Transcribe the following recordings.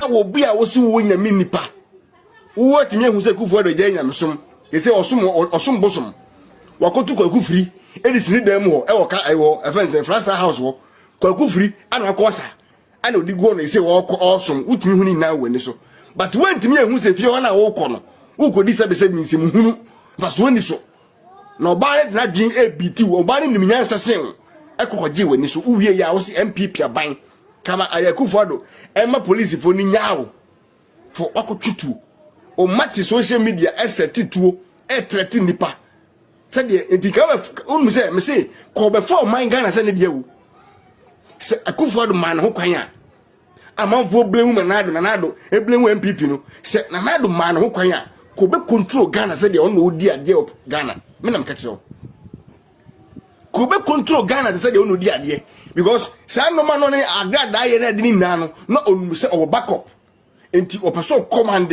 wo bia wo si wo nyame nipa wo timi ehu se kufu do je nyamsom ye se osum bosom wakotu kwaku firi edisini dem ho e wo ka e wo efense Frasta house wo kwaku firi ana akosa ana odigo no ye se wo osum wutimi hu ni na wani so but when timi ehu se fie ho na wo kɔ no wo kodi se be se nsem hunu faso ni so na obaare na dwen ebiti wo obaare nim nyansa sen ekokoje wani so uwie ya wo se NPP aban kama ayakufu ado ema police fo ni nyaawo for akotwitu o mati social media esetituo etreti nipa se de entikawe unu se me se ko be for man Ghana se ne de awu se akufu ado man ho kwan a amanfo blemu nanado eblemu NPP no se nanado man ho kwan a ko be control Ghana se de on odi ade op Ghana me nam ka kire ko be control Ghana se de on odi ade because say no man no ne agrada ye na de ni nanu no onu se o backup enti o person command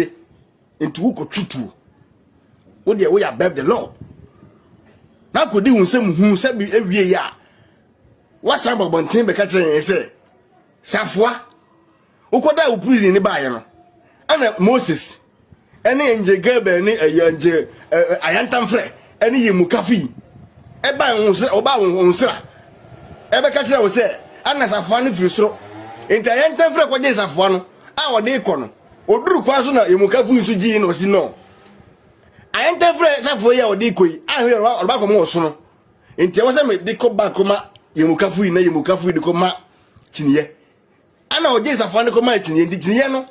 enti wo ko twitu wo de we above the law na ko di hunsem hu se bi ewie ya wasan babontin be ka kire se safua wo ko da wo prison ni baaye no ana Moses ene enje gabe ni enje ayantamfre ene yimu kafi e ba hu se o ba hu sra ebe ka kire wo se ana safua no firisoro enti ayantamfre ko je safua no a wo de iko no oduru kwa so na emukafu nsu ji no si no ayantamfre safua ya wo de iko yi a hwe ro ba ko mo so no enti wo se me de ko ba ko ma yemukafu yi na yemukafu de ko ma chiniye ana oje safua ne ko ma chiniye ndi chiniye no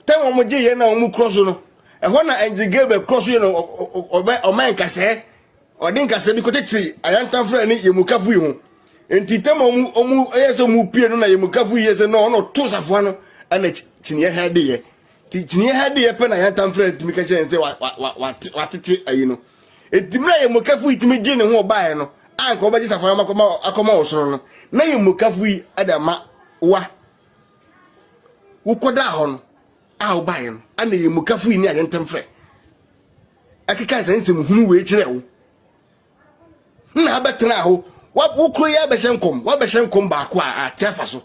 tem mo je ye na mo cross no e ho na enjigebe cross ye no o man kase o din kase bi ko tetiri ayantamfre ni yemukafu yi ho enti tem omu yeso mu pie no na yemukafu yi se no to safua no ana chiniye ha de ye chiniye ha de ye pe na ayantamfre timi ka chen se wa tete ayi no etimra yemukafu yi timi je ne ho ba ye no an ko ba je safua akoma osoro no na yemukafu yi adama wa wukoda ho no a wo ba ye no ana yemukafu yi ni ayantamfre akika sense mu hunu we kire wo na abetena ho wo kro ya be hyenkom ba ko a tefa so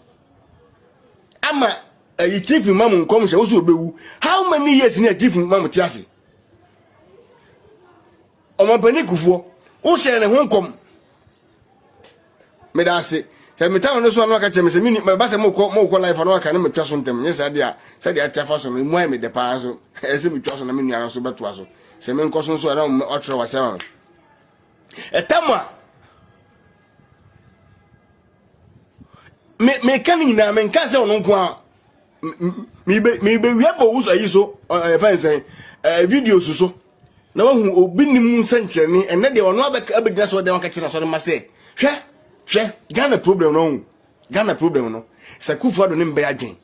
ama yi chief imam nkom hye wo so obewu how many years ni chief imam tiase o mo pani kufuo wo hye ne ho nkom me da se se meta no so no aka cheme se mi ba se mo ko life no aka ne metwa so ntem nye sa dia tefa so no mu ai me de pa so e se metwa so na me nua so beto so se me nko so na o tro wa se ma etama me kanin na me nka se ono nko a me be wi abo wuso ayi so fansen video so na wahu obi nim sanche ni ene de ono abegina so de waka kire so de ma se hwe Ghana problem no sakufu ado ne mbe adwen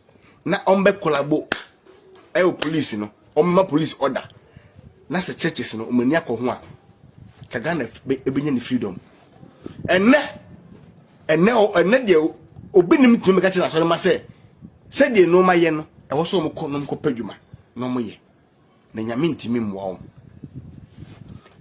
na ombe kolabo o police no omma police order na se churches no omani akoho a ka Ghana ebenya ni freedom ene de obi nim tumi ka kire so de ma se de no ma ye no e wo so mo ko padwuma no mo ye na nyame ntimi mwa wo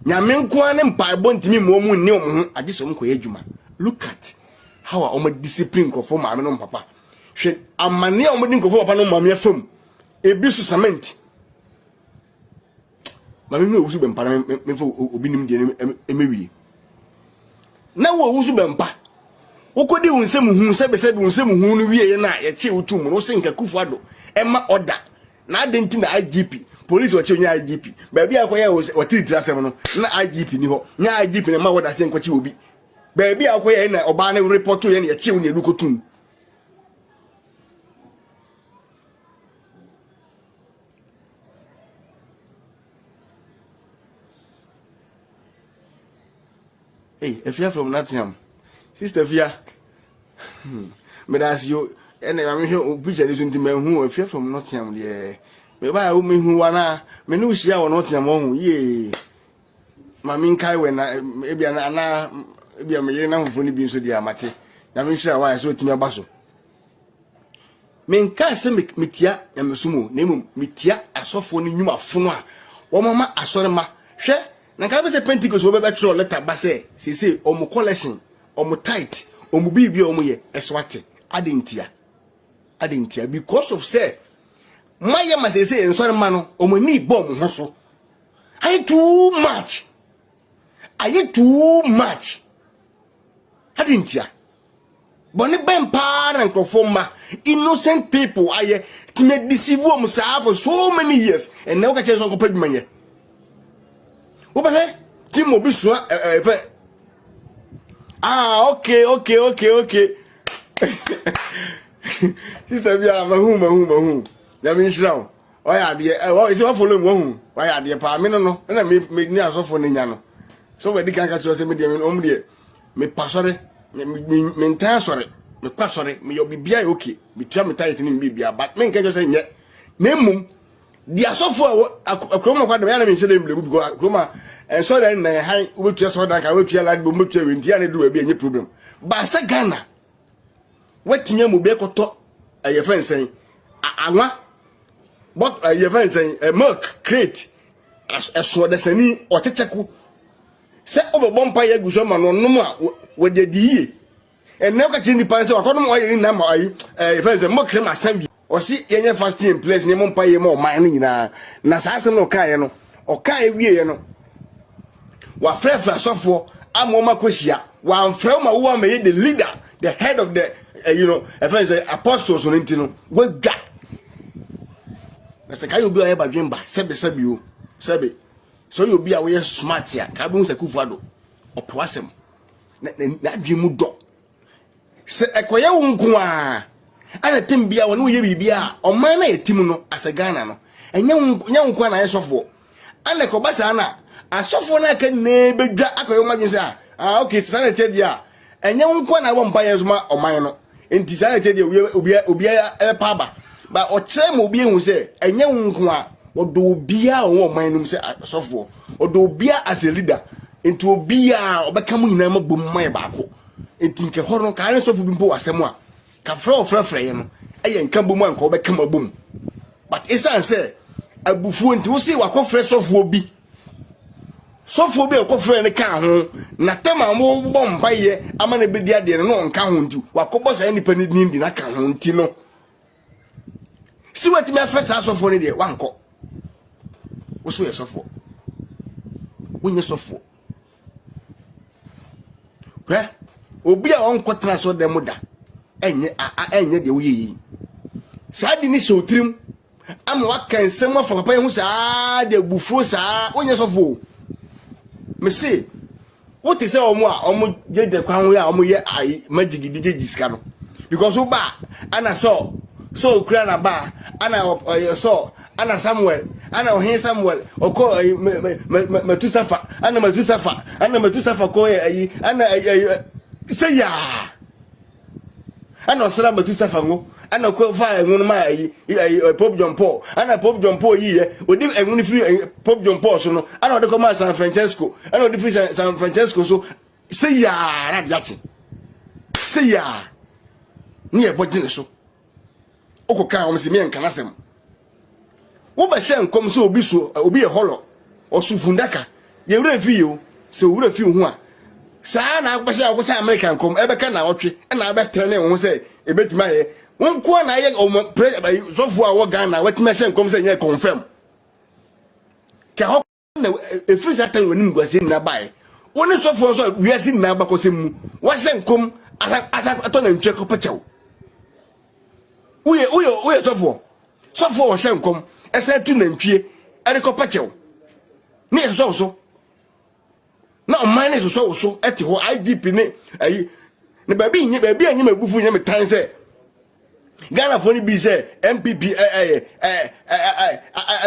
nyame nko ane mpaebo ntimi mwa mu ni omo ade so mo ko ye adwuma. Look at how our discipline go for mammy no papa. She a mania omodin go for papa no mammy fam. A bisu cement. Mammy no Owusu Bempah me for obinim de emewi. Na wo Owusu Bempah. Wo kodi unsem hu se be unsem hu no wie na ye che otum no se nka kufuado ema order. Na adenti na IGP police wa che nya IGP. Ba bia akoya wo 337 no na IGP ni ho. Nya IGP na ma order se nka che obi. Baby akoya na oba na report to ye na chew na edukotum hey if you are from Nottingham sister Fia me das you ene ma me hu picture this nti me hu if you are from Nottingham de me ba wo me hu wana me no hia wo Nottingham hu ye ma min kai we na ebia na bia me yire na hofoni bi nso dia mate na me hira wa so timi abaso men ka se metia yamesumo na emum metia asofo ni nwuma fono a wo mama asore ma hwe na ka be se Pentecost wo be betro letter ba se omo collection omo tight omo bibia omo ye eswate adentia because of say my must say and sorry man or me bomb hustle. I too much. I too much. I didn't ya. Bonnie Bempah and conforma innocent people I to make deceive myself for so many years and now I just on compared money. Over Tim will be so okay. Sister, be a mahum. That means now. Why are the is all following one? Why are the apartment? No, and I make me as of for Niano. So when they can't catch us, me passore, me entire sorry, me quite sorry, me you'll be okay. Me try me tight in Bibia, but men can just say yet. Name the software a chroma what the enemy said, go chroma, and so then I will just hold like I will feel like Bumucha in Diana do a be any problem. But Sagana. What Tinya Mubeko talk a your friend saying, I want what a your friend saying, a milk crate as sword as any or Techaku. Set over Bempah Gusoma no more with the DE. And now catching the pants or come away in number. A friend a mock cream assembly or see any fasting in place near Bempah more mining na Nassassin or Kayano or Kay Viano. What Fred Software, I'm Moma Quesia, while Felma woman made the leader, the head of the. If I say apostles on intino, what that? That's a guy you be able to dream by Sebi. So you'll be away smart here. Cabins a Kufado or Possum. That dream do. Say a Koya Unkwa. And a Timbia when we be or man a Timono as a Ghana. And young Kwana I suffer. And a Kobasana. I suffer like a neighbor. I okay, sanitary ya. And young Kwana won't buy as ma or mine. In society, we a paba. But or Chem will be who say, and young Kwa, or do be our mind say software, or do be as a leader, into be or becoming name of boom my backo. And think a horror kindness of Bimbo as someone. Can throw Frafrayan, I and Camboman call become a boom. But it's answer a buffoon to see what conference of will be. So for be a friend a car, Natama more bomb by ye, I'm gonna be there, no count you, what cobos independent in a count, Tino. See what my first house of one day, one call. What's your software? When you're software. Well, will be our own quarters or the mother, and yet the way. Sadly, so trim. I'm what can someone from a pay who's the buffos when you're software. Me say, what is our more judge the crown we are I magic DJ Scano? Because so bad, and I saw so crana bar, and I saw Anna Samuel, and I hear Samuel, or call Matusafa, and Matusafa, and Matusafa Koya, and I say ya. And I saw Matusafango. And I quite fire one my Pope John Paul, and I Pope John Paul here, with him and free Pope John Paul, so I know the command San Francesco, I know the free San Francesco, so say ya, Radjachin. Say ya near Bojinaso. Okoka, Missy and Canasem. What by Shem comes so be so, will be a hollow or Sufundaka. You review, so would a few one. Sana, what American come, ever can I watch it, and I bet tell them, say, a bit my. One corner I or pray by software or Ghana, what machine comes and confirm. Can if you say when you go in nearby. One is software, we are seen now because him. What shall come as I turn and check up a chow? We are software. Software shall come, as I tune and cheer at a copacho. Near so. Now mine is so at your IGP. The baby, and you may move him at times. Ghana for be say NPP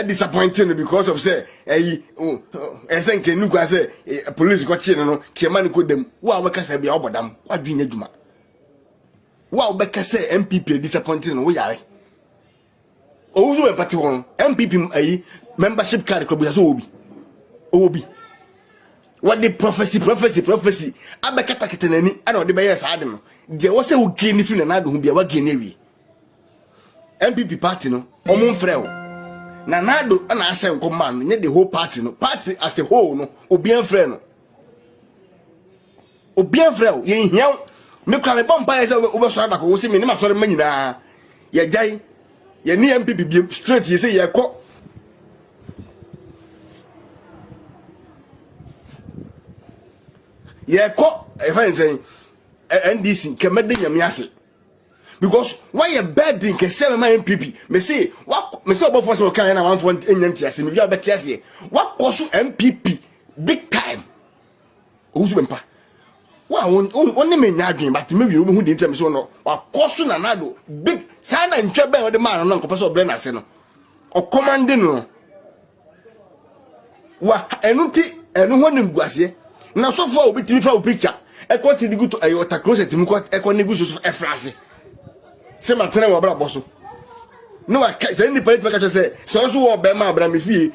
disappointing because of say SNK nu kwa say police got chin no Kemani ko dem wa beka say bia obodam wa dwinya dwuma wa beka say NPP disappointing no yare Owusu empathy won NPP membership card ko bia so obi what the prophecy abeka taketenani ana ode be yes ade no je wo say wo geni fi na do hu bia wa geni wi NPP party no omo freo na nado na ahye nkoman no nye the whole party no party as a whole no obian freo ye hia me kwa me bomba ye se wo so adako wo se me ni ma sori manyina ye jai ye ni NPP bi straight ye say ye ko e fa say NDC kemede nyame ase because why you bedding ke say my NPP me say obo force me kan na wan for enyanti ase me bia beti ase what koso NPP big time Owusu Bempah wa won me nya adwen but me wi obo hu de ntem so no wa koso na nado big sana ntwa ben we de man no nkopa so bre na ase no o commanding no wa enuti enu ho nim guase na so far obi timi fa o picture e ko ti digu to ayota closet mu ko e ko nigu so e flash se matene wa bra boso no wa say ni parade make say so wo be ma bra me fie